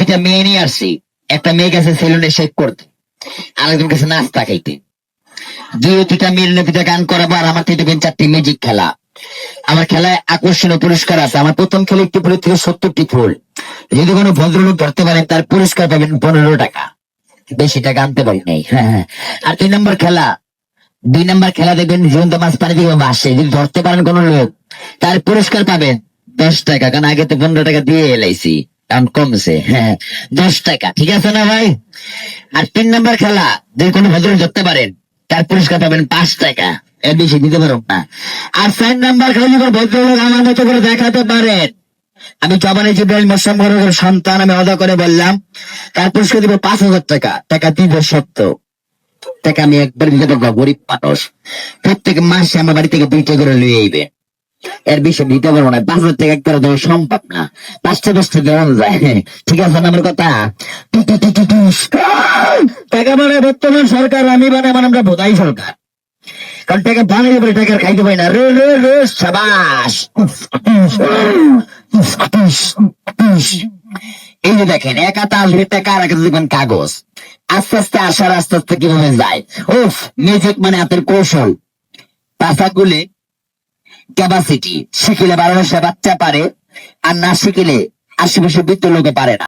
দুইটা মেয়ে নিয়ে আসছি। একটা মেয়ে গেছে সেলুনে শেভ করতে, আরেকজন গেছে নাস্তা খাইতে। দুইটা মিললে দুইটা গান করাবো, আর আমার থেকে 4টি ম্যাজিক খেলা। আমার খেলায় আকর্ষণীয় পুরস্কার আছে। আমার প্রথম খেলে 1টি ফুলের থেকে 70টি ফুল। যদি কোনো ভদ্রলোক ধরতে পারেন তার পুরস্কার পাবেন 15 টাকা। বেশি টাকা আনতে পারি নাই। হ্যাঁ। আর 2 নম্বর খেলা দেখবেন জীবন্ত মাছ পানি দিয়ে ভাসে। যদি ধরতে পারেন কোন লোক, তার পুরস্কার পাবেন 10 টাকা। কারণ আগে তো 15 টাকা দিয়ে এলাইছি, কারণ কমছে। হ্যাঁ, 10 টাকা, ঠিক আছে না ভাই? আর 3 নম্বর খেলা, যদি কোনো ভদ্রলোক ধরতে পারেন তার পুরস্কার পাবেন 5 টাকা। এর বেশি দিতে পারব না। আর 4 নম্বর খেলা, যদি ভদ্রলোক আমার মতো করে দেখাতে পারেন আমি জবানে জিব্রাইল মোসাম্ম সন্তান, আমি অদা করে বললাম, তার পুরস্কার দিব 5,000 টাকা। টাকা দিব সত্য টাকা, আমি একবার দিতে পারবো। গরিব মানুষ, প্রত্যেক মাসে আমার বাড়ি থেকে 2টা করে লুয়ে আইবে। এর বেশি দিতে পারবো না। 5,000 টাকা একবার দেওয়া সম্ভব না। 5টা 10টা দেওয়া যায়, ঠিক আছে না আমার কথা? টাকা মানে বর্তমান সরকার, আমি মানে আমরা বোধাই সরকার। কারণ টাকা বানিয়ে বলে টাকা খাইতে পারি না। রে রে রে সাবাস। এই যে দেখেন, এক হাতে আসবে টাকা, আর এক হাতে দেখবেন কাগজ। আস্তে আস্তে আসার, আস্তে আস্তে কিভাবে যায়। উফ, মিউজিক মানে হাতের কৌশল। পাশাগুলি ক্যাপাসিটি শিখিলে 12 বছর বাচ্চা পারে, আর না শিখিলে 80 বছর বৃদ্ধ লোকে পারে না।